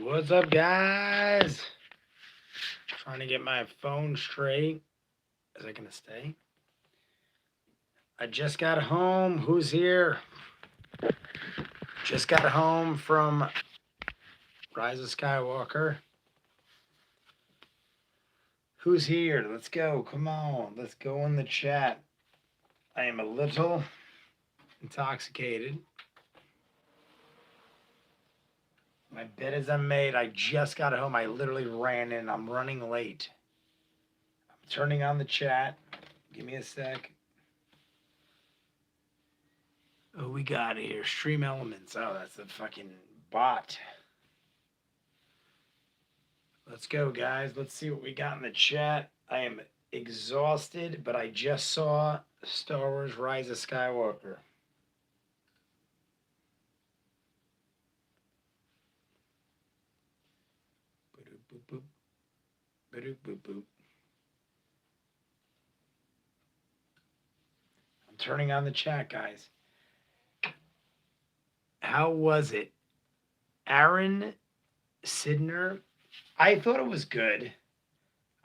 What's up, guys? Trying to get my phone straight. Is it gonna stay? I just got home. Who's here? Just got home from Rise of Skywalker. Who's here? Let's go. Come on. Let's go in the chat. I am a little intoxicated. My bed is unmade. I just got home. I literally ran in. I'm running late. I'm turning on the chat. Give me a sec. Oh, we got here. Stream Elements. Oh, that's the fucking bot. Let's go, guys. Let's see what we got in the chat. I am exhausted, but I just saw Star Wars Rise of Skywalker. Boop, boop, boop. Boop, boop, boop. I'm turning on the chat, guys. How was it? Aaron Sidner. I thought it was good.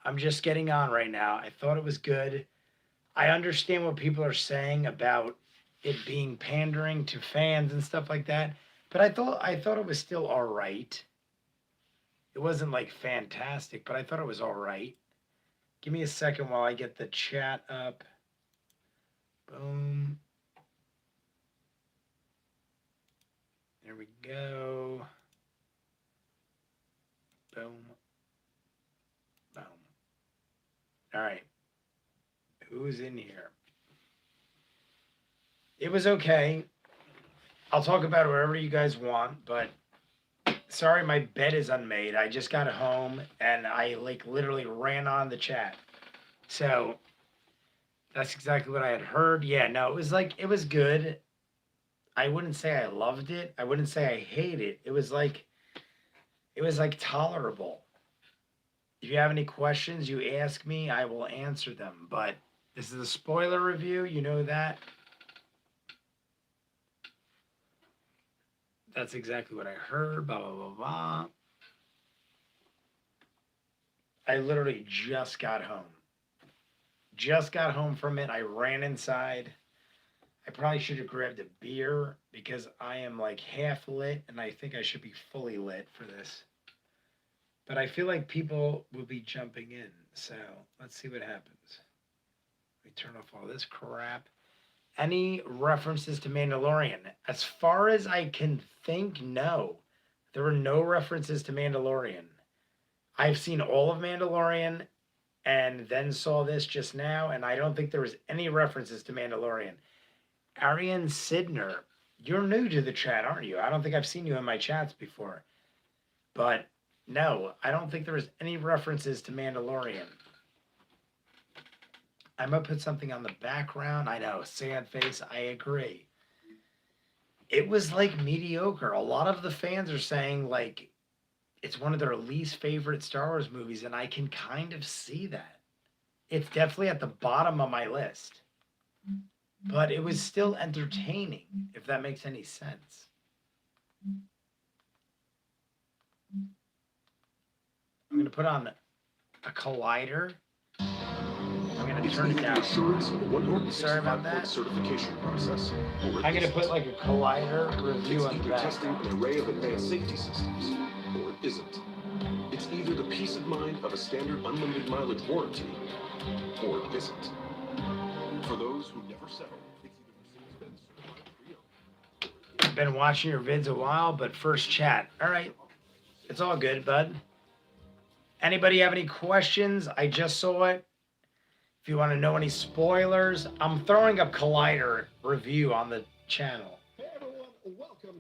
I'm just getting on right now. I thought it was good. I understand what people are saying about it being pandering to fans and stuff like that, but I thought it was still all right. It wasn't like fantastic, but I thought it was all right. Give me a second while I get the chat up. Boom. There we go. Boom. Boom. All right. Who's in here? It was okay. I'll talk about it wherever you guys want, but sorry, my bed is unmade. I just got home and I like literally ran on the chat. So that's exactly what I had heard. Yeah, no, it was good. I wouldn't say I loved it. I wouldn't say I hate it. It was like tolerable. If you have any questions, you ask me, I will answer them. But this is a spoiler review, you know that. That's exactly what I heard, blah, blah, blah, blah. I literally just got home. Just got home from it. I ran inside. I probably should have grabbed a beer because I am like half lit and I think I should be fully lit for this. But I feel like people will be jumping in. So let's see what happens. Let me turn off all this crap. Any references to Mandalorian? As far as I can think, no. There were no references to Mandalorian. I've seen all of Mandalorian and then saw this just now, and I don't think there was any references to Mandalorian. Arian Sidner, you're new to the chat, aren't you? I don't think I've seen you in my chats before. But no, I don't think there was any references to Mandalorian. I'm going to put something on the background. I know, sad face, I agree. It was like mediocre. A lot of the fans are saying like it's one of their least favorite Star Wars movies, and I can kind of see that. It's definitely at the bottom of my list. But it was still entertaining, if that makes any sense. I'm going to put on a collider. I'm going to turn it down. Sorry about that. Certification process. I'm going to put like a collider review on the back. Testing an array of advanced safety systems, or it isn't. It's either the peace of mind of a standard unlimited mileage warranty, or it isn't. For those who never settle, it's either Mercedes-Benz certified pre-owned. I've been watching your vids a while, but first chat. All right. It's all good, bud. Anybody have any questions? I just saw it. If you want to know any spoilers, I'm throwing up Collider review on the channel.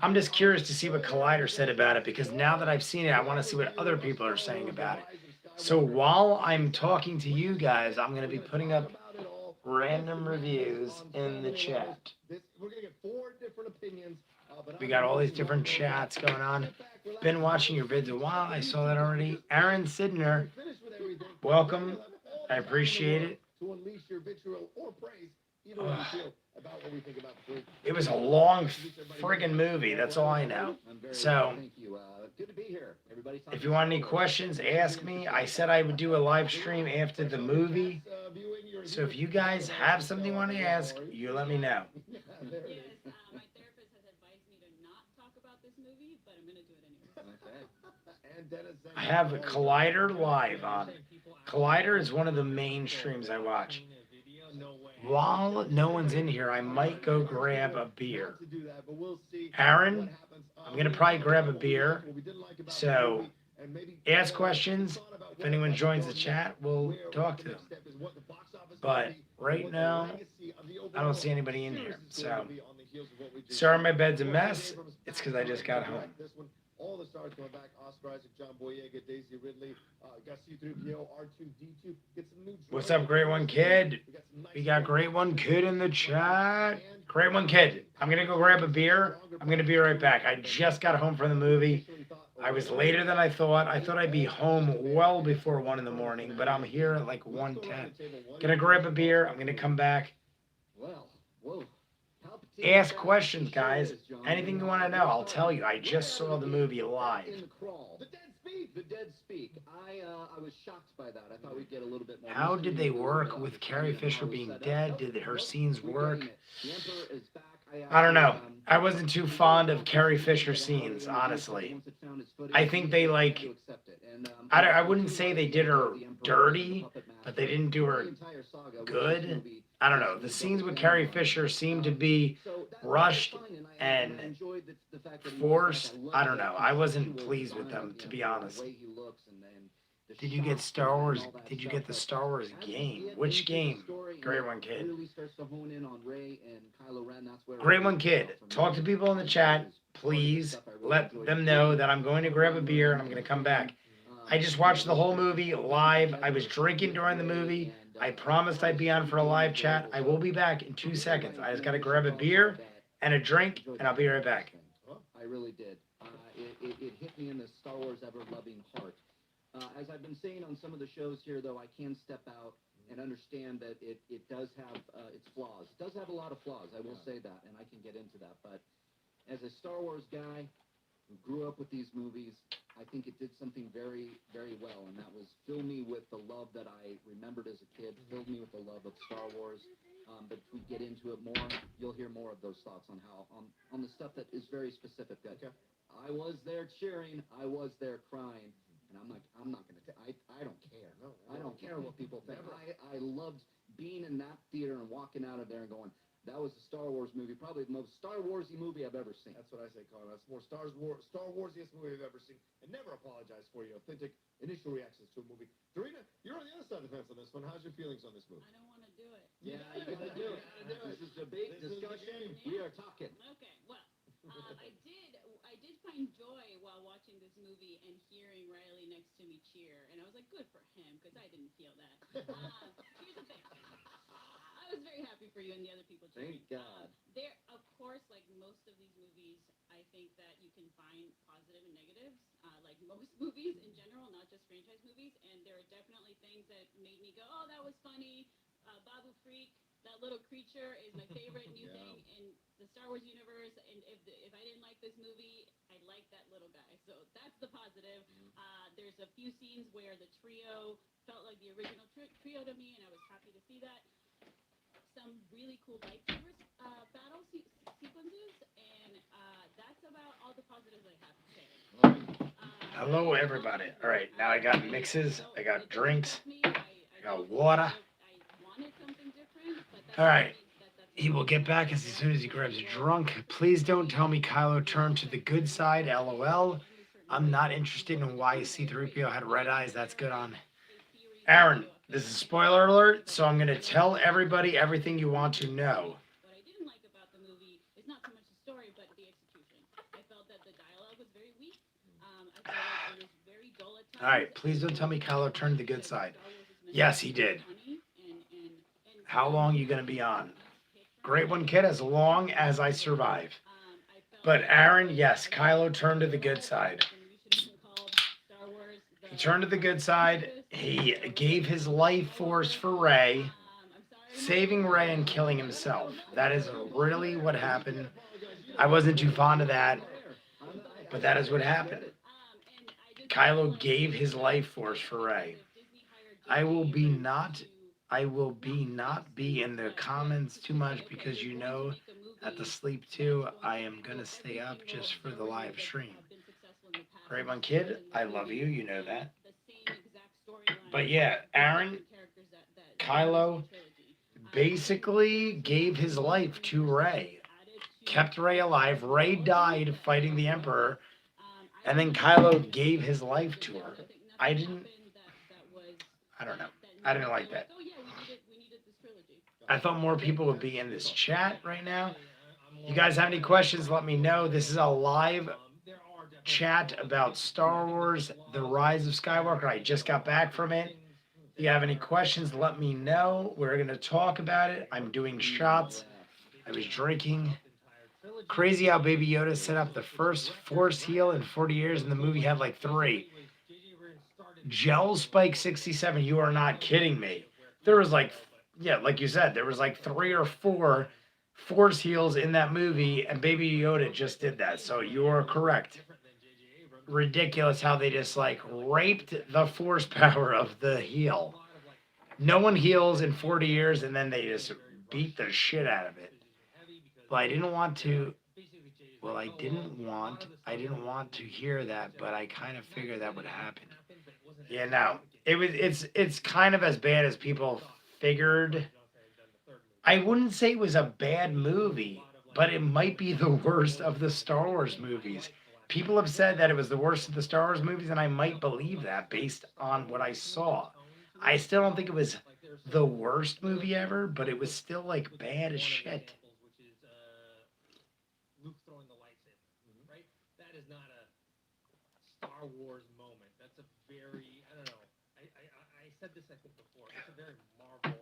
I'm just curious to see what Collider said about it, because now that I've seen it, I want to see what other people are saying about it. So while I'm talking to you guys, I'm going to be putting up random reviews in the chat. We got all these different chats going on. Been watching your vids a while. I saw that already. Aaron Sidner, welcome. I appreciate it. It was a long friggin' movie. That's all I know. So Good to be here. Everybody. If you want any questions, ask me. I said I would do a live stream after the movie. So if you guys have something you want to ask, you let me know. Yes, my therapist has advised me to not talk about this movie, but I'm gonna do it anyway. Okay. I have a Collider live on. Collider is one of the main streams I watch. While no one's in here, I might go grab a beer. Aaron, I'm going to probably grab a beer. So ask questions. If anyone joins the chat, we'll talk to them. But right now, I don't see anybody in here. So sorry my bed's a mess. It's because I just got home. All the stars coming back: Oscar Isaac, John Boyega, Daisy Ridley, got C-3PO, R2-D2. Get some new. What's up, Great One Kid? We got Great One Kid in the chat. Great One Kid. I'm gonna go grab a beer. I'm gonna be right back. I just got home from the movie. I was later than I thought. I thought I'd be home well before 1 in the morning, but I'm here at like 1:10. Gonna grab a beer. I'm gonna come back. Ask questions, guys. Anything you want to know, I'll tell you. I just saw the movie live. The dead speak. I was shocked by that. I thought we'd get a little bit more. How did they work with Carrie Fisher being dead? Did her scenes work? I don't know. I wasn't too fond of Carrie Fisher scenes, honestly. I think they I wouldn't say they did her dirty, but they didn't do her good. I don't know. The scenes with Carrie Fisher seem to be rushed and forced. I don't know. I wasn't pleased with them, to be honest. Did you get Star Wars? Did you get the Star Wars game? Which game? Great One Kid. Great One Kid. Talk to people in the chat. Please let them know that I'm going to grab a beer and I'm going to come back. I just watched the whole movie live. I was drinking during the movie. I promised I'd be on for a live chat. I will be back in 2 seconds. I just got to grab a beer and a drink, and I'll be right back. I really did. It hit me in the Star Wars ever-loving heart. As I've been saying on some of the shows here, though, I can step out and understand that it does have its flaws. It does have a lot of flaws, I will say that, and I can get into that. But as a Star Wars guy who grew up with these movies, I think it did something very, very well, and that was fill me with the love that I remembered as a kid, filled me with the love of Star Wars. But if we get into it more, you'll hear more of those thoughts on how on the stuff that is very specific. That I was there cheering, I was there crying, and I'm not gonna. I don't care. No, I don't care what people think. I loved being in that theater and walking out of there and going, that was a Star Wars movie, probably the most Star Warsy movie I've ever seen. That's what I say, Colin. That's more Star Warsiest movie I've ever seen. And never apologize for your authentic initial reactions to a movie. Dorina, you're on the other side of the fence on this one. How's your feelings on this movie? I don't want to do it. Yeah, you gotta do it. This is debate, discussion. We are talking. Okay, well, I did find joy while watching this movie and hearing Riley next to me cheer, and I was like, good for him, because I didn't feel that. Here's the thing. I was very happy for you and the other people cheering. Thank God. There, of course, like most of these movies, I think that you can find positive and negatives, like most movies in general, not just franchise movies. And there are definitely things that made me go, oh, that was funny. Babu Freak, that little creature is my favorite new thing in the Star Wars universe. And if I didn't like this movie, I like that little guy. So that's the positive. There's a few scenes where the trio felt like the original trio to me, and I was happy to see that. Some really cool lightsabers battle sequences, and that's about all the positives I have to say. Hello, everybody. All right, now I got mixes, I got drinks, I got water. All right, he will get back as soon as he grabs a drunk. Please don't tell me Kylo turned to the good side, LOL. I'm not interested in why C-3PO had red eyes. That's good on Aaron. This is spoiler alert, so I'm going to tell everybody everything you want to know. What I didn't like about the movie is not so much the story, but the execution. I felt that the dialogue was very weak. I felt like it was very dull at times. All right, please don't tell me Kylo turned to the good side. Yes, he did. How long are you going to be on? Great One Kid, as long as I survive. But Aaron, yes, Kylo turned to the good side. He turned to the good side. He gave his life force for Rey, saving Rey and killing himself. That is really what happened. I wasn't too fond of that, but that is what happened. Kylo gave his life force for Rey. I will be not be in the comments too much because you know at the sleep too. I am gonna stay up just for the live stream. Great one, kid. I love you. You know that. But yeah, Aaron, Kylo basically gave his life to Rey, kept Rey alive. Rey died fighting the Emperor, and then Kylo gave his life to her. I don't know. I didn't like that. I thought more people would be in this chat right now. You guys have any questions, let me know. This is a live chat about Star Wars, The Rise of Skywalker. I just got back from it. If you have any questions, let me know. We're going to talk about it. I'm doing shots. I was drinking. Crazy how Baby Yoda set up the first Force heal in 40 years, and the movie had like 3. Gel Spike 67, you are not kidding me. There was like, yeah, like you said, there was like 3 or 4 Force heals in that movie, and Baby Yoda just did that. So you are correct. Ridiculous how they just like raped the Force power of the heal. No one heals in 40 years, and then they just beat the shit out of it. But I didn't want to. Well, I didn't want to hear that, but I kind of figured that would happen. Yeah, no, it's kind of as bad as people figured. I wouldn't say it was a bad movie, but it might be the worst of the Star Wars movies. People have said that it was the worst of the Star Wars movies, and I might believe that based on what I saw. I still don't think it was the worst movie ever, but it was still like bad as shit. Luke throwing the lightsaber, right? That is not a Star Wars moment. That's a very, I don't know. I said this, I think, before. It's a very Marvel.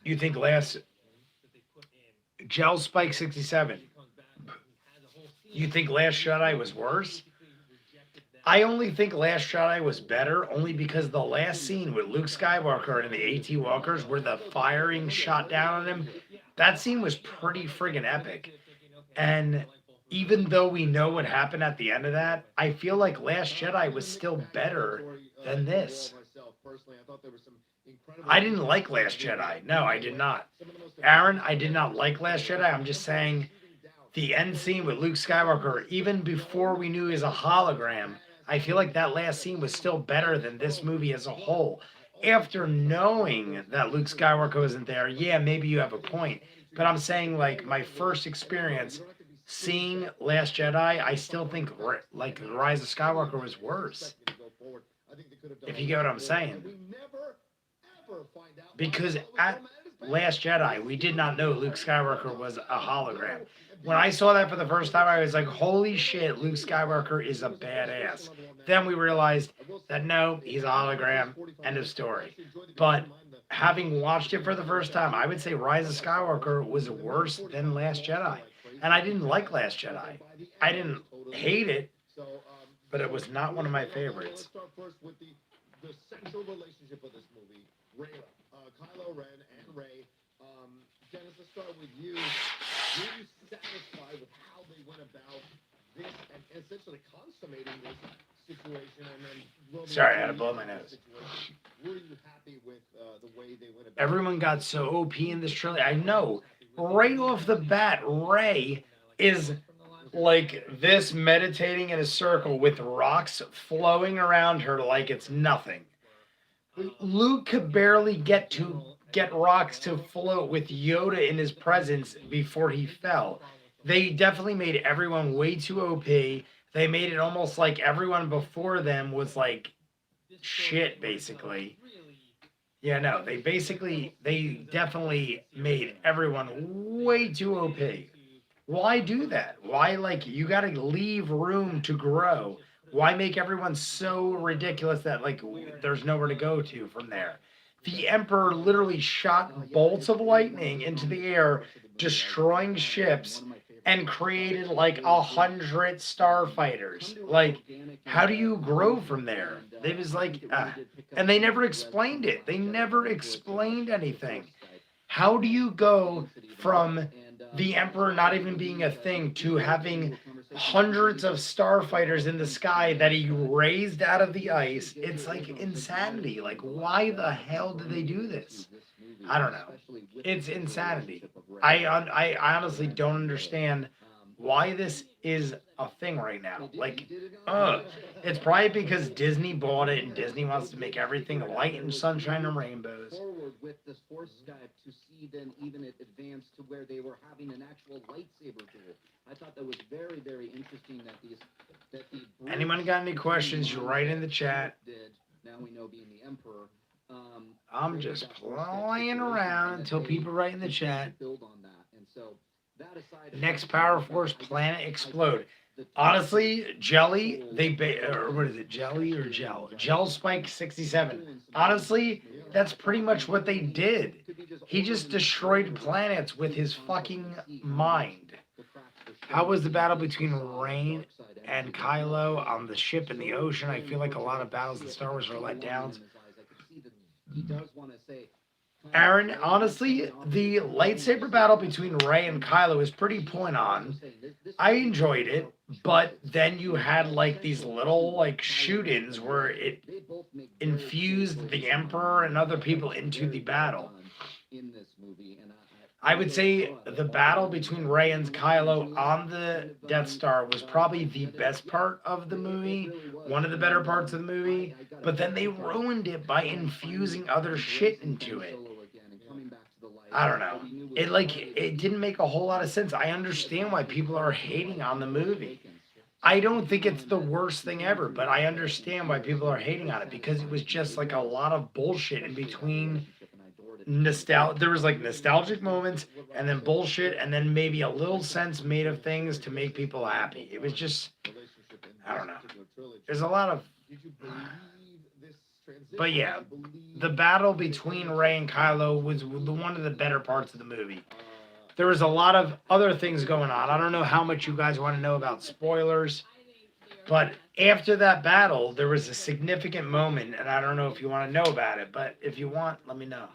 You think last that they put in. Gel Spike 67? You think Last Jedi was worse? I only think Last Jedi was better only because the last scene with Luke Skywalker and the AT Walkers where the firing shot down on him, that scene was pretty friggin' epic. And even though we know what happened at the end of that, I feel like Last Jedi was still better than this. I didn't like Last Jedi. No, I did not. Aaron, I did not like Last Jedi. I'm just saying the end scene with Luke Skywalker, even before we knew he was a hologram, I feel like that last scene was still better than this movie as a whole. After knowing that Luke Skywalker wasn't there, yeah, maybe you have a point. But I'm saying, like, my first experience seeing Last Jedi, I still think, like, The Rise of Skywalker was worse. If you get what I'm saying. Because at Last Jedi, we did not know Luke Skywalker was a hologram. When I saw that for the first time, I was like, holy shit, Luke Skywalker is a badass. Then we realized that no, he's a hologram, end of story. But having watched it for the first time, I would say Rise of Skywalker was worse than Last Jedi. And I didn't like Last Jedi. I didn't hate it, but it was not one of my favorites. Let's start first with the central relationship of this movie, Kylo Ren and Rey. Dennis, let's start with you. Were you satisfied with how they went about this and essentially consummating this situation? And then sorry, I had to blow my nose. Were you happy with the way they went about Everyone got so OP in this trilogy. I know. Right off the bat, Rey is like this meditating in a circle with rocks flowing around her like it's nothing. Luke could barely get rocks to float with Yoda in his presence before he fell. They definitely made everyone way too OP. They made it almost like everyone before them was like shit, basically. Yeah, no, they definitely made everyone way too OP. Why do that? Why, like, you gotta leave room to grow. Why make everyone so ridiculous that, like, there's nowhere to go to from there? The Emperor literally shot bolts of lightning into the air, destroying ships, and created, like, 100 starfighters. Like, how do you grow from there? It was like, and they never explained it. They never explained anything. How do you go from the Emperor not even being a thing to having hundreds of starfighters in the sky that he raised out of the ice. It's like insanity. Like, why the hell did they do this? I don't know. It's insanity. I honestly don't understand why this is a thing right now. Like, it's probably because Disney bought it and Disney wants to make everything light and sunshine and rainbows. Forward with this Force Skype to see then even it advance to where they were having an actual lightsaber duel. I thought that was very, very interesting that the Anyone got any questions, you write in the chat. Now we know being the Emperor. I'm just playing around until people write in the chat. Build on that. And so that aside, Next Power Force planet explode. Honestly, Jelly, or what is it, Jelly or Gel? Gel Spike 67. Honestly, that's pretty much what they did. He just destroyed planets with his fucking mind. How was the battle between Rey and Kylo on the ship in the ocean? I feel like a lot of battles in Star Wars are let down. Aaron, honestly, the lightsaber battle between Rey and Kylo is pretty point on. I enjoyed it, but then you had like these little like shoot-ins where it infused the Emperor and other people into the battle. I would say the battle between Rey and Kylo on the Death Star was probably the best part of the movie, one of the better parts of the movie, but then they ruined it by infusing other shit into it. I don't know. It didn't make a whole lot of sense. I understand why people are hating on the movie. I don't think it's the worst thing ever, but I understand why people are hating on it because it was just like a lot of bullshit in between. There was like nostalgic moments and then bullshit and then maybe a little sense made of things to make people happy. It was just, I don't know. There's a lot of, but yeah, the battle between Rey and Kylo was one of the better parts of the movie. There was a lot of other things going on. I don't know how much you guys want to know about spoilers, but after that battle, there was a significant moment, and I don't know if you want to know about it, but if you want, let me know.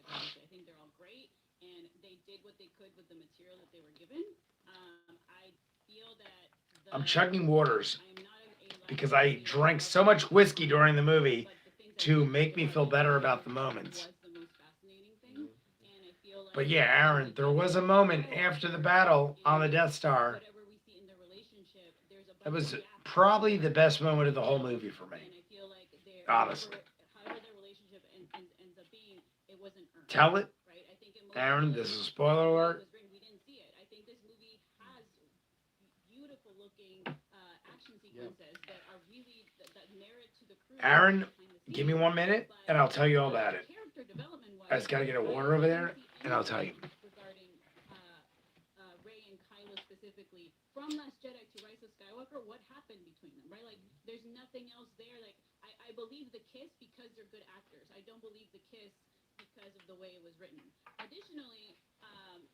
I think they're all great, and they did what they could with the material that they were given. I feel that I'm chugging waters I'm not a because I drank so much whiskey during the movie to make me feel better about the moments. But yeah, Aaron, there was a moment after the battle on the Death Star that was probably the best moment of the whole movie for me. Honestly. Tell it. Aaron, this is a spoiler alert. We didn't see it. I think this movie has beautiful looking action sequences that are really that merit to the crew. Aaron, give me 1 minute and I'll tell you all about it. I just gotta get a water over there and I'll tell you. Regarding Rey and Kylo specifically, from Last Jedi to Rise of Skywalker, what happened between them, right? Like, there's nothing else there. Like, I believe the kiss because they're good actors. I don't believe the kiss because of the way it was written. Additionally,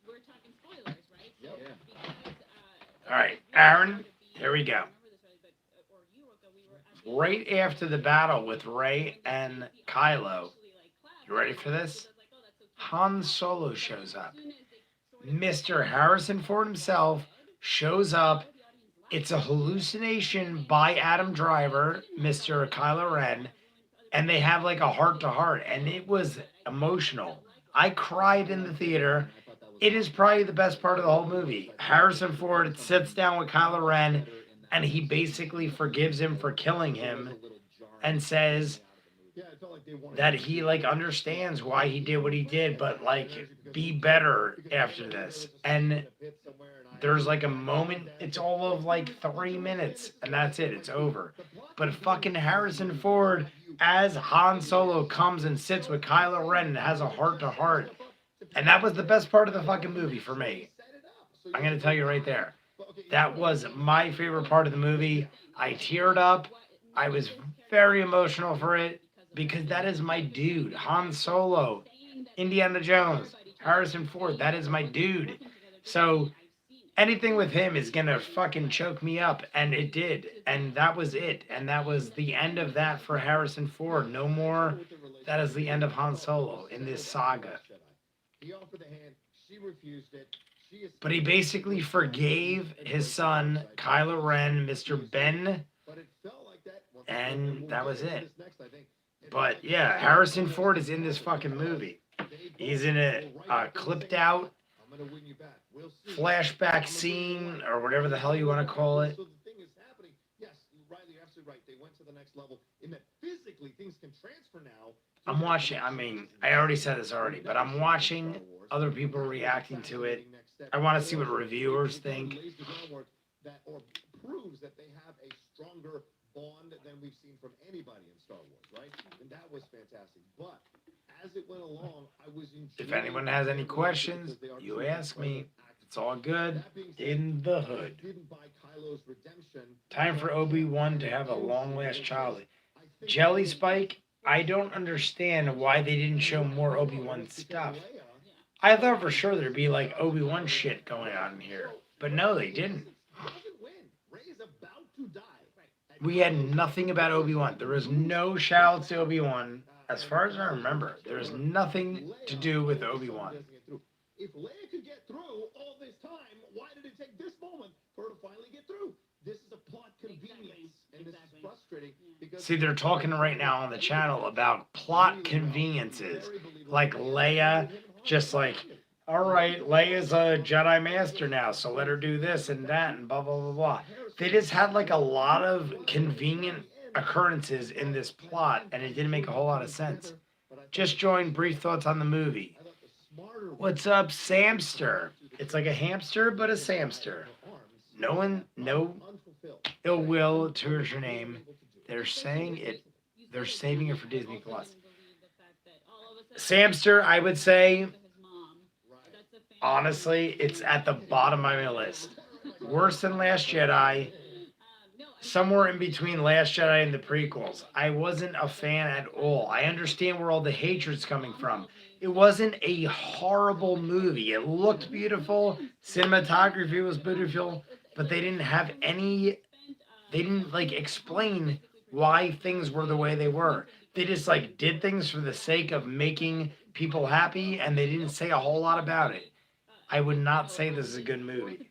we're talking spoilers, right? So because, all right, Aaron, here we go. Right after the battle with Rey and Kylo, you ready for this? Han Solo shows up. Mr. Harrison Ford himself shows up. It's a hallucination by Adam Driver, Mr. Kylo Ren, and they have like a heart-to-heart, and it was emotional. I cried in the theater. It is probably the best part of the whole movie. Harrison Ford sits down with Kylo Ren, and he basically forgives him for killing him and says that he like understands why he did what he did, but like be better after this. And there's like a moment, it's all of like 3 minutes and that's it, it's over. But fucking Harrison Ford as Han Solo comes and sits with Kylo Ren and has a heart-to-heart, and that was the best part of the fucking movie for me. I'm gonna tell you right there. That was my favorite part of the movie. I teared up. I was very emotional for it because that is my dude. Han Solo, Indiana Jones, Harrison Ford, that is my dude. So anything with him is going to fucking choke me up, and it did. And that was it. And that was the end of that for Harrison Ford. No more. That is the end of Han Solo in this saga. He offered the hand. She refused it. she is. But he basically forgave his son, Kylo Ren, Mr. Ben, But it felt like that. and we'll that get was into it. this next, I think. It felt But like yeah, that. Harrison Ford is in this fucking movie. They He's both in a go right up in the clipped same out spot. I'm gonna win you back. We'll see. flashback scene, or whatever the hell you want to call it. So the thing is happening. Yes, Riley, you're absolutely right. They went to the next level in that physically things can transfer now. I'm watching, I mean, I already said this already, but I'm watching other people reacting to it. I want to see what reviewers think. That or proves that they have a stronger bond than we've seen from anybody in Star Wars, right? And that was fantastic. But as it went along, I was enjoying. If anyone has any questions, you ask me. It's all good in the hood. Didn't buy Kylo's redemption. Time for Obi-Wan to have a long-last childhood. Jelly Spike, I don't understand why they didn't show more Obi-Wan stuff. I thought for sure there'd be like Obi-Wan shit going on in here. But no, they didn't. We had nothing about Obi-Wan. There was no shout-outs to Obi-Wan. As far as I remember, there was nothing to do with Obi-Wan. If Leia could get through all this time, why did it take this moment for her to finally get through? This is a plot convenience, and this is frustrating. Because See, they're talking right now on the channel about plot conveniences. Like Leia, just like, all right, Leia's a Jedi Master now, so let her do this and that and blah, blah, blah, blah. They just had like a lot of convenient occurrences in this plot, and it didn't make a whole lot of sense. Just joined brief thoughts on the movie. What's up, Samster? It's like a hamster, but a Samster. No ill will towards your name. They're saying it. They're saving it for Disney Plus. Samster, I would say, honestly, it's at the bottom of my list. Worse than Last Jedi. Somewhere in between Last Jedi and the prequels. I wasn't a fan at all. I understand where all the hatred's coming from. It wasn't a horrible movie. It looked beautiful. Cinematography was beautiful. But they didn't have any... They didn't, like, explain why things were the way they were. They just, like, did things for the sake of making people happy, and they didn't say a whole lot about it. I would not say this is a good movie.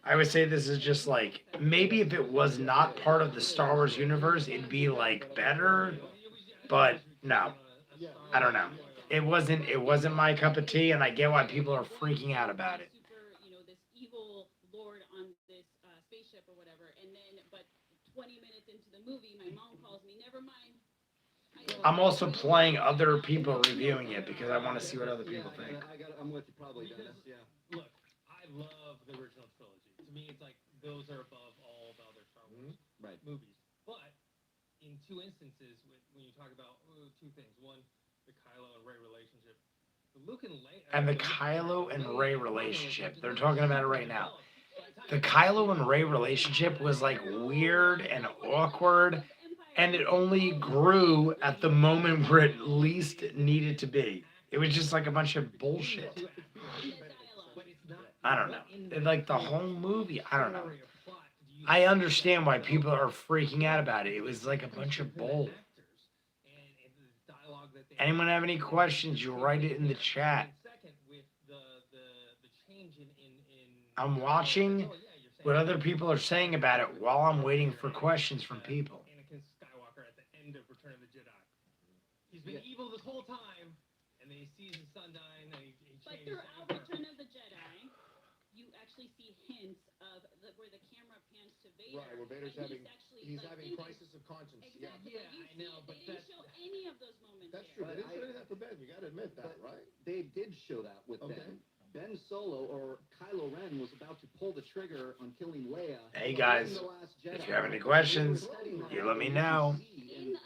I would say this is just, like, maybe if it was not part of the Star Wars universe, it'd be, like, better. But, no. I don't know. It wasn't my cup of tea, and I get why people are freaking out about it. This evil lord on this spaceship or whatever, and then, but 20 minutes into the movie, my mom calls me, never mind. I'm also playing other people reviewing it because I want to see what other people think. I'm with you probably, Dennis. Yeah. Look, I love the original trilogy. To me, it's like those are above all the other Star Wars movies. But in two instances, when you talk about two things, one, the Kylo and Rey relationship, Luke and Leia, And the Kylo and Rey relationship, they're talking about it right now. The Kylo and Rey relationship was like weird and awkward, and it only grew at the moment where it least needed to be. It was just like a bunch of bullshit. I don't know. Like the whole movie, I don't know. I understand why people are freaking out about it. It was like a bunch of bull. Anyone have any questions, you write it in the chat. I'm watching what other people are saying about it while I'm waiting for questions from people. Anakin Skywalker at the end of Return of the Jedi. He's been evil this whole time, and then he sees his son dying, and he But changes. throughout Return of the Jedi, you actually see hints of where the camera pans to Vader. Right, where Vader's and having he's having thinking. crisis of conscience. Exactly. Yeah, but you I know, see, but they didn't that's- show any of those moments. That's there. true. They didn't show any of that for Ben. You got to admit that, But right? They did show that with Okay. Ben. Ben Solo, or Kylo Ren, was about to pull the trigger on killing Leia. Hey, in guys, The Last Jedi. if you have any questions, you let me know. In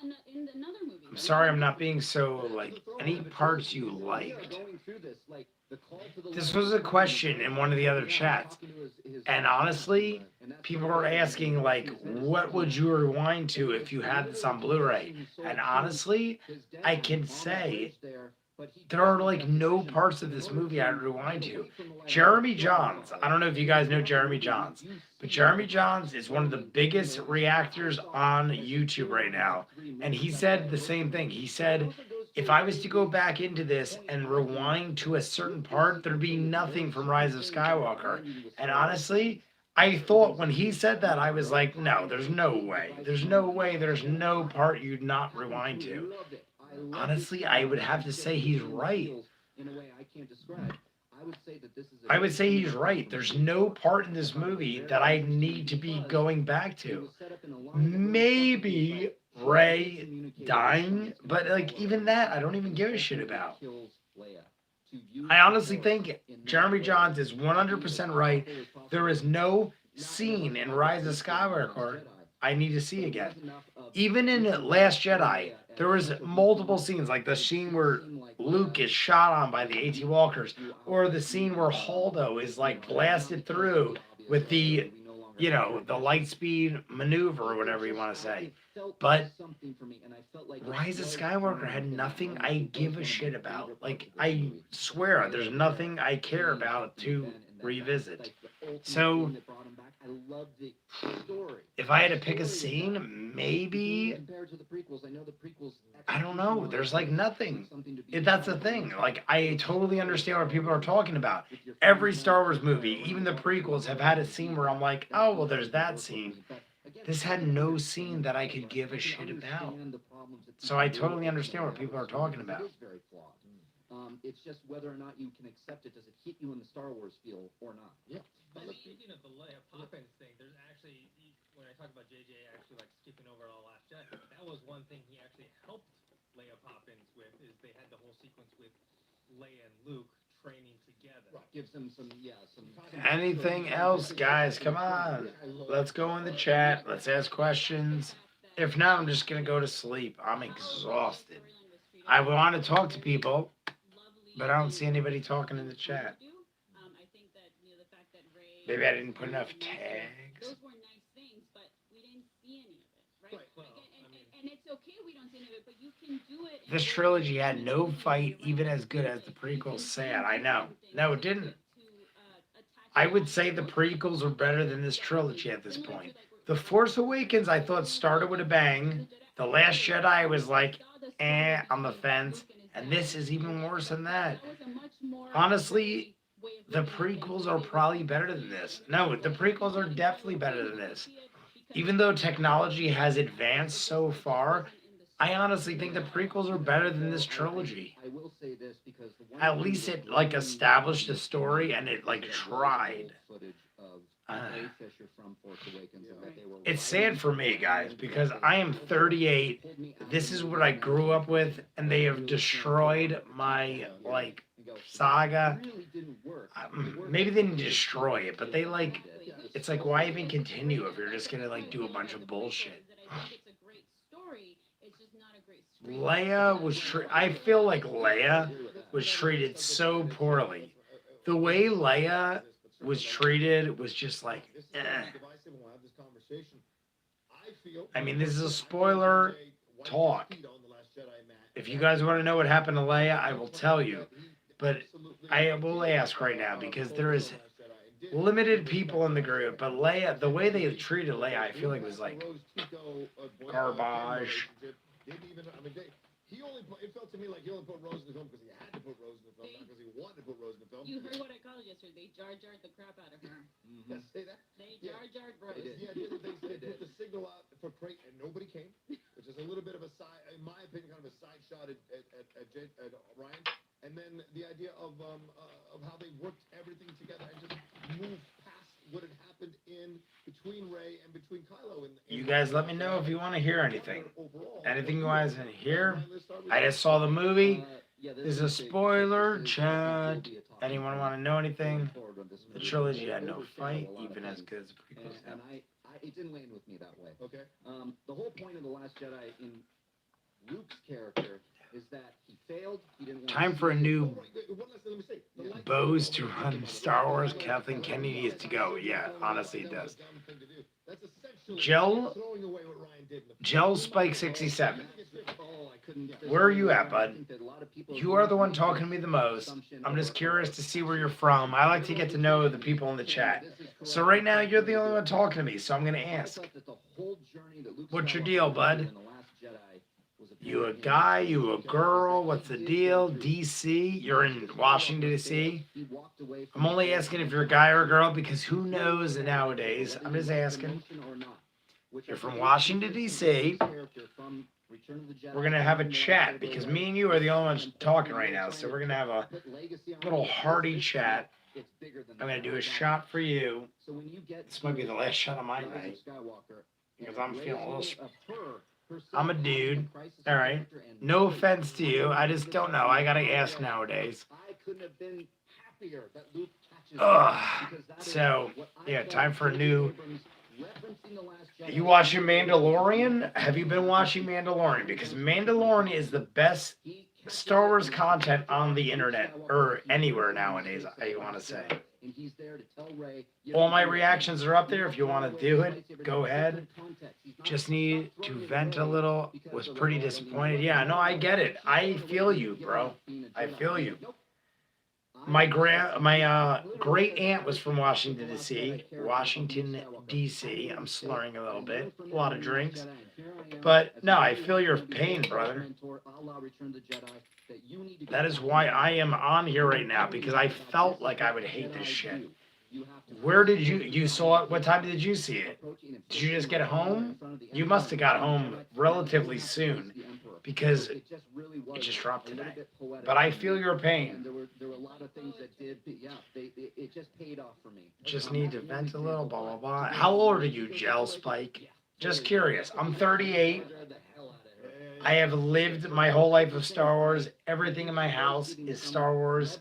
another movie. I'm sorry I'm not being so, like, any parts you liked. Going through this, like, the call to the This light. was a question in one of the other chats. And honestly, people are asking, like, what would you rewind to if you had this on Blu-ray? And honestly, I can say there are, like, no parts of this movie I'd rewind to. Jeremy Johns, I don't know if you guys know Jeremy Johns, but Jeremy Johns is one of the biggest reactors on YouTube right now. And he said the same thing. He said, if I was to go back into this and rewind to a certain part, there'd be nothing from Rise of Skywalker. And honestly, I thought when he said that, I was like, no, there's no way. There's no way there's no part you'd not rewind to. Honestly, I would have to say he's right. I would say he's right. There's no part in this movie that I need to be going back to. Maybe Rey dying, but like even that, I don't even give a shit about. I honestly think Jeremy Johns is 100% right. There is no scene in Rise of Skywalker I need to see again. Even in Last Jedi, there was multiple scenes, like the scene where Luke is shot on by the AT Walkers, or the scene where Holdo is like blasted through with the, you know, the light speed maneuver or whatever you want to say. But Rise of Skywalker had nothing I give a shit about. Like, I swear, there's nothing I care about to revisit. So, if I had to pick a scene, maybe, I don't know, there's like nothing. That's the thing. Like, I totally understand what people are talking about. Every Star Wars movie, even the prequels, have had a scene where I'm like, oh, well, there's that scene. This had no scene that I could give a shit about. So I totally understand what people are talking about. It's just whether or not you can accept it. Does it hit you in the Star Wars feel or not? Yeah. Speaking of the Leia Poppins thing, there's actually, when I talk about JJ actually like skipping over all Last Jedi, that was one thing he actually helped Leia Poppins with, is they had the whole sequence with Leia and Luke training together. Right. Gives them some. Anything else, guys? Come on. Let's go in the chat. Let's ask questions. If not, I'm just going to go to sleep. I'm exhausted. I want to talk to people, but I don't see anybody talking in the chat. Maybe I didn't put enough tags. Those were nice things, but we didn't see any of it, right? Well, and it's okay we don't see any of it, but you can do it. This trilogy had no fight even as good as the prequels said. I know. No, it didn't. I would say the prequels are better than this trilogy at this point. The Force Awakens, I thought, started with a bang. The Last Jedi was like, on the fence. And this is even worse than that. Honestly, the prequels are probably better than this. No, the prequels are definitely better than this. Even though technology has advanced so far, I honestly think the prequels are better than this trilogy. I will say this because at least it like established a story and it like tried. It's sad for me, guys, because I am 38. This is what I grew up with, and they have destroyed my like saga. Maybe they didn't destroy it, but they like. It's like, why even continue if you're just gonna like do a bunch of bullshit? Leia was I feel like Leia was treated so poorly. The way Leia was treated was just like, eh. I mean, this is a spoiler talk. If you guys want to know what happened to Leia, I will tell you. But I will ask right now because there is limited people in the group. But Leia, the way they treated Leia, I feel like was like garbage. It felt to me like he only put Rose in the film because he had to put Rose in the film, not because he wanted to put Rose in the film. You heard what I called it yesterday. They jar-jarred the crap out of her. Yes, say that? They jar-jarred Rose. Yeah, they put the signal out for Crate and nobody came, which is a little bit of a side, in my opinion, kind of a side shot at Ryan. And then the idea of how they worked everything together and just moved past what had happened in between Rey and between Kylo. You guys let me know if you want to hear anything. Anything you guys want to hear? I just saw the movie. There's a spoiler chat. Anyone want to know anything? The trilogy had no fight, even as good as the prequels. And it didn't land with me that way. Okay. The whole point of The Last Jedi in Luke's character is that he failed. He didn't want Time for a new Bose to run Star Wars. Kathleen Kennedy is to go. Yeah, honestly, it does. Gel Spike 67. Where are you at, bud? You are the one talking to me the most. I'm just curious to see where you're from. I like to get to know the people in the chat. So right now, you're the only one talking to me, so I'm going to ask. What's your deal, bud? You a guy? You a girl? What's the deal? DC? You're in Washington, D.C.? I'm only asking if you're a guy or a girl because who knows nowadays? I'm just asking. You're from Washington, D.C. We're going to have a chat because me and you are the only ones talking right now. So we're going to have a little hearty chat. I'm going to do a shot for you. This might be the last shot of my night because I'm feeling a little... I'm a dude. All right. No offense to you. I just don't know. I got to ask nowadays. Ugh. So, yeah, time for a new... Are you watching Mandalorian? Have you been watching Mandalorian? Because Mandalorian is the best Star Wars content on the internet or anywhere nowadays, I want to say. All my reactions are up there. If you want to do it, go ahead. Just need to vent a little. Was pretty disappointed. Yeah, no, I get it. I feel you, bro. I feel you. My great aunt was from Washington, D.C. Washington, D.C. I'm slurring a little bit. A lot of drinks. But, no, I feel your pain, brother. That is why I am on here right now, because I felt like I would hate this shit. Where did you saw it? What time did you see it? Did you just get home? You must have got home relatively soon, because it just dropped today. But I feel your pain. There were a lot of things that did, yeah, it just paid off for me. Just need to vent a little, blah, blah, blah. How old are you, Gel Spike? Just curious. I'm 38. I have lived my whole life of Star Wars. Everything in my house is Star Wars.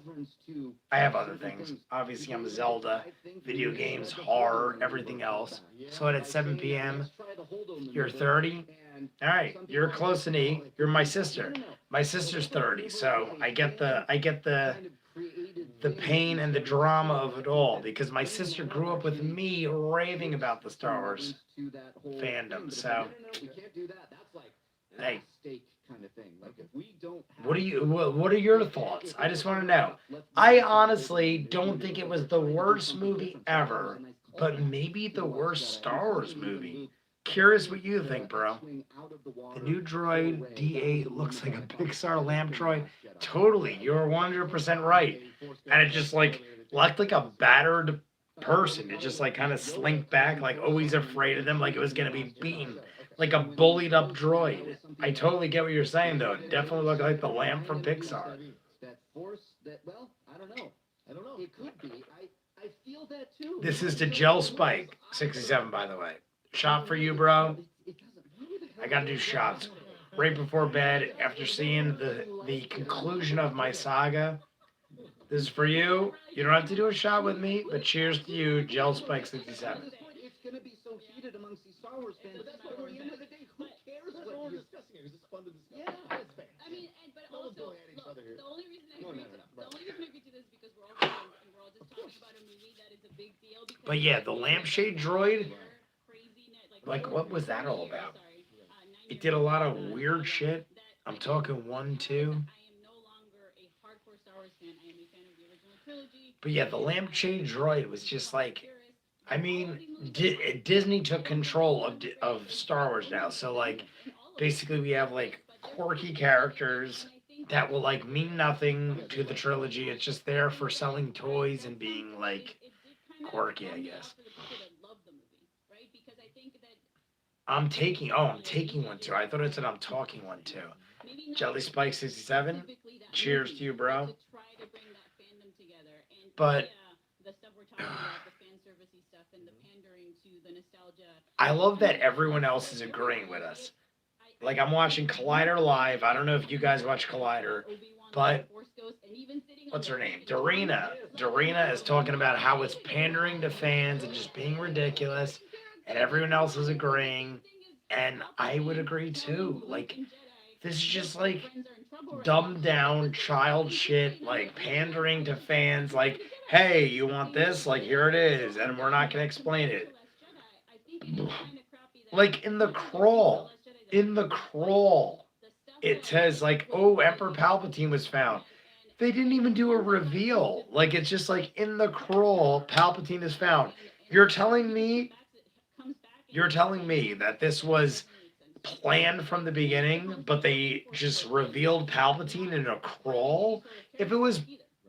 I have other things. Obviously, I'm Zelda, video games, horror, everything else. So at 7 p.m., you're 30? All right, you're close to me. You're my sister. My sister's 30, so I get the pain and the drama of it all, because my sister grew up with me raving about the Star Wars fandom. So, hey, what are your thoughts? I just want to know. I honestly don't think it was the worst movie ever, but maybe the worst Star Wars movie. Curious what you think, bro. The new droid D8 looks like a Pixar lamp droid. Totally, you're 100% right. And it just like looked like a battered person. It just like kind of slinked back, like always afraid of them, like it was gonna be beaten, like a bullied up droid. I totally get what you're saying though. It definitely looked like the lamp from Pixar. Well, I don't know. It could be. I feel that too. This is to Gel Spike 67, by the way. Shot for you, bro. I gotta do shots right before bed after seeing the conclusion of my saga. This is for you. You don't have to do a shot with me, but cheers to you, Gel Spike 67. It's gonna be so heated amongst these Star Wars fans. But that's why at the end of the day, who cares what you're discussing it? It's fun to discuss. Yeah. I mean, but also, look, the only reason I agree to this is because we're all friends and we're all just talking about a movie that is a big deal. But yeah, the Lampshade Droid, like, what was that all about? It did a lot of weird shit. I'm talking 1, 2. But yeah, the Lampshade Droid was just like, I mean, Disney took control of Star Wars now. So like, basically we have like quirky characters that will like mean nothing to the trilogy. It's just there for selling toys and being like quirky, I guess. I'm taking one too. I thought it said I'm talking one too. Jelly Spike 67. Cheers to you, bro. But I love that everyone else is agreeing with us. Like, I'm watching Collider live. I don't know if you guys watch Collider, but what's her name? Dorina. Dorina is talking about how it's pandering to fans and just being ridiculous, and everyone else is agreeing, and I would agree too. Like, this is just like dumbed down child shit, like pandering to fans, like, hey, you want this? Like, here it is, and we're not going to explain it. Like, in the crawl, it says, like, oh, Emperor Palpatine was found. They didn't even do a reveal. Like, it's just like, in the crawl, Palpatine is found. You're telling me that this was planned from the beginning, but they just revealed Palpatine in a crawl. If it was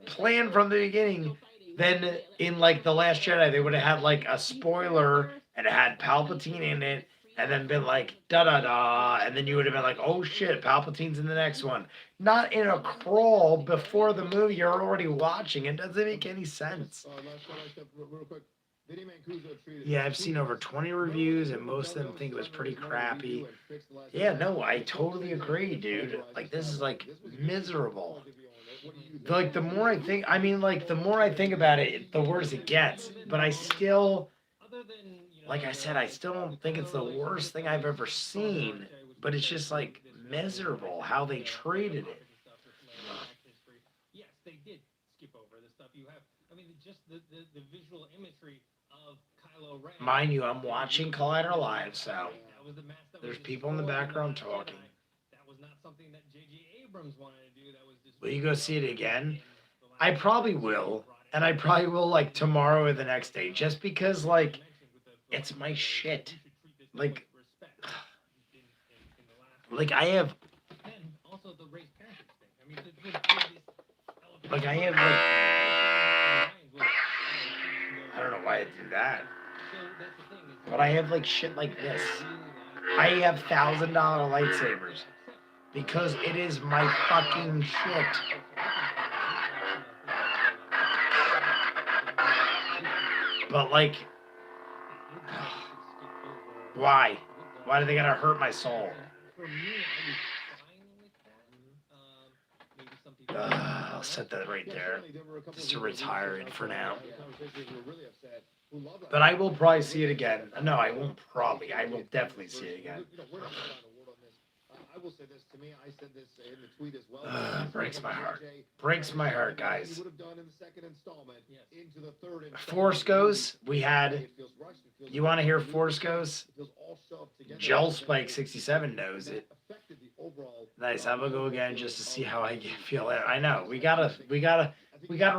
planned from the beginning, then in like The Last Jedi, they would have had like a spoiler and it had Palpatine in it, and then been like da da da, and then you would have been like, oh shit, Palpatine's in the next one. Not in a crawl before the movie you're already watching. It doesn't make any sense. Yeah, I've seen over 20 reviews, and most of them think it was pretty crappy. Yeah, no, I totally agree, dude. Like, this is like miserable. Like, the more I think, I mean, like, the more I think about it, the worse it gets. But I still, like I said, I still don't think it's the worst thing I've ever seen. But it's just like miserable how they treated it. Yes, they did skip over the stuff you have. I mean, just the visual imagery of Kylo Ren. Mind you, I'm watching Collider Live, so there's people in the background talking. That was not something that J.J. Abrams wanted to do. That was just. Will you go see it again? I probably will, and I probably will like tomorrow or the next day, just because like it's my shit. Like I have. Like I have like. I don't know why I do that. But I have like shit like this. I have $1,000 lightsabers. Because it is my fucking shit. But like, why? Why do they gotta hurt my soul? I'll set that right there, just to retire it for now. But I will probably see it again. No, I won't probably. I will definitely see it again. I will say this to me. I said this in the tweet as well. Breaks my heart. Breaks my heart, guys. Would have done in the second installment into the third installment. Force Goes. We had. You want to hear Force Goes? Gel Spike 67 knows it. Nice. I'm gonna go again just to see how I feel. I know we gotta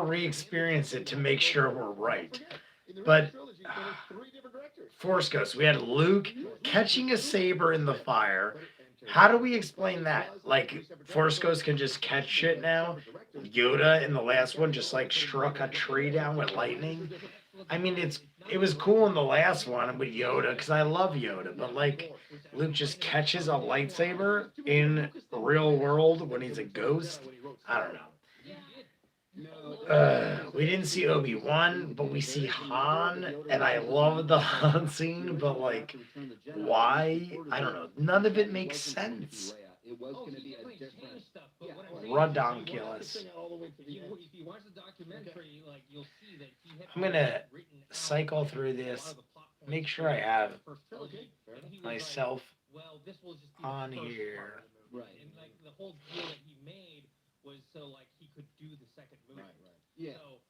re-experience it to make sure we're right. But Force Ghost, we had Luke catching a saber in the fire. How do we explain that? Like, Force Ghost can just catch shit now? Yoda in the last one just, like, struck a tree down with lightning? I mean, it was cool in the last one with Yoda, because I love Yoda, but, like, Luke just catches a lightsaber in the real world when he's a ghost? I don't know. We didn't see Obi-Wan, but we see Han, and I love the Han scene, but like, why? I don't know. None of it makes sense. Redonkulous. I'm gonna cycle through this, make sure I have myself on here. Right. And like the whole deal that he made was so like he could do the second movie. Right. Yeah. So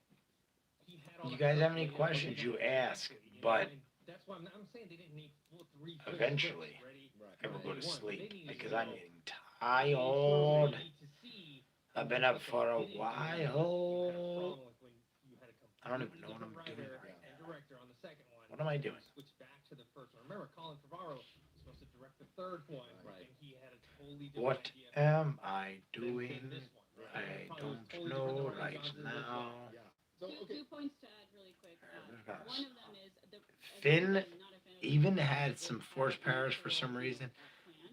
he had all. You guys have any questions? You ask, but that's why I'm saying they didn't need 3. Eventually, I will go to sleep because I'm getting tired. I've been up for a while. I don't even know what I'm doing right now. What am I doing? Switch back to the first one. Remember, Colin Trevorrow was supposed to direct the third one, and he had a totally different What idea am I doing? I don't know right now. Two points to add really quick. One of them is Finn even had some force powers for some reason.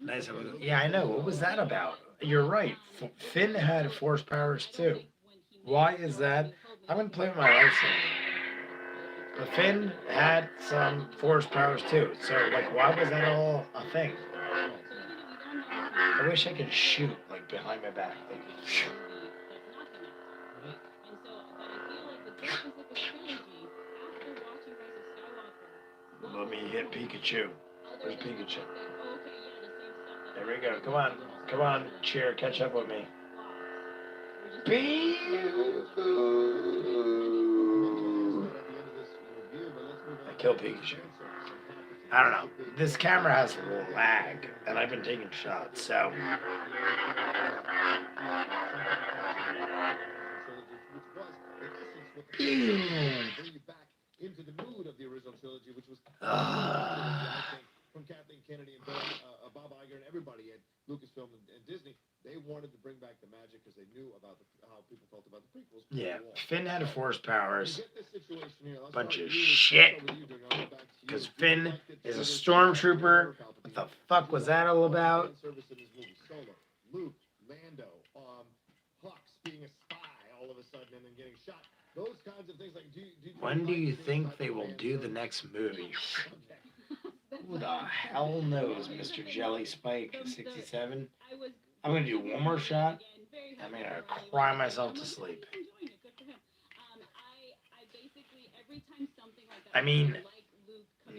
Nice. Yeah, I know. What was that about? You're right. Finn had force powers too. Why is that? I'm gonna play with my lightsaber. But Finn had some force powers too. So, like, why was that all a thing? I wish I could shoot, like, behind my back. Like, phew. Let me hit Pikachu. Where's Pikachu? There we go. Come on. Come on, Cheer. Catch up with me. I killed Pikachu. I don't know. This camera has a little lag, and I've been taking shots, so. Kathleen Kennedy and Bob Iger and everybody at Lucasfilm and Disney, they wanted to bring back the magic because they knew about how people felt about the prequels. Yeah, Finn had force powers. You get this situation here. Let's Bunch start of with you. shit. Let's start with you, Doug. I'll go back to you. Because Do you Finn like that is a there was stormtrooper. Palpatine? What the fuck was that all about? Fan service in this movie. Solo, Luke, Lando, Hux being a spy all of a sudden and then getting shot. Those kinds of things. Like, When do you like think that they will fan do the service? next movie? Okay. Who the hell knows, Mr. Jelly Spike 67? I'm gonna do one more shot. I'm gonna cry myself to sleep. I mean,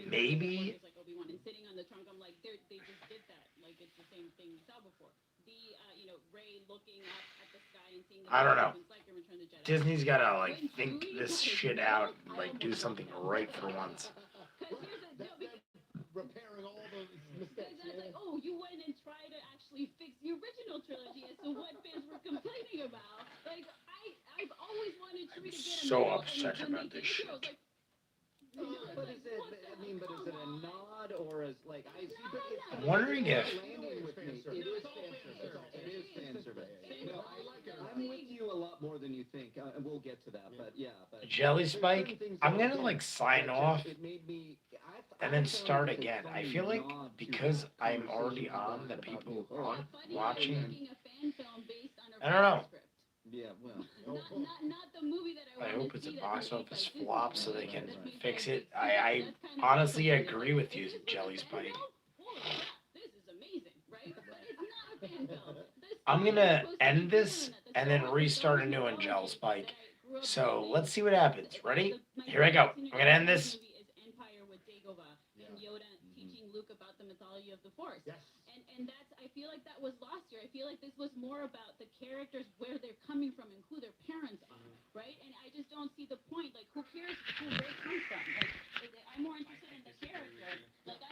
maybe. I don't know. Disney's gotta like think this shit out and like do something right for once. Repairing all those mistakes. That's like, oh, you went and tried to actually fix the original trilogy as to what fans were complaining about. Like, I've always wanted Chewie to get a So medal, upset and when about they this did shit. it, I was like, But is it? I mean, but is it a nod or is like I see? But it's I'm wondering if landing with me. It is fan service. It is fan service. No, I'm with you a lot more than you think. And we'll get to that. But yeah. But Jelly there's Spike, certain things I'm that gonna again, like sign that off just- it made me, and then start again. I feel like because I'm already on, the people aren't watching. I don't know. Yeah, well. Not the movie that I wanna hope it's a see that box they make office by Disney. flop so they can Because fix it. that's I kind of honestly what agree with you, This was a Jelly fan Spike. film? Holy crap, this is amazing, right? But it's not a fan film. This I'm film is gonna supposed to end be this canon, that the and then Star Wars restart a is new one, mythology Jelly Spike. that I grew up So loving. let's see what happens. Ready? Here I go. I'm gonna end this. Movie is Empire with Dagobah and Yoda teaching Luke about the mythology of the Force. Yes. And that's, I feel like that was lost here. I feel like this was more about the characters, where they're coming from and who their parents are, right? And I just don't see the point. Like, who cares who Rey comes from? Like, I'm more interested in the character. Like, I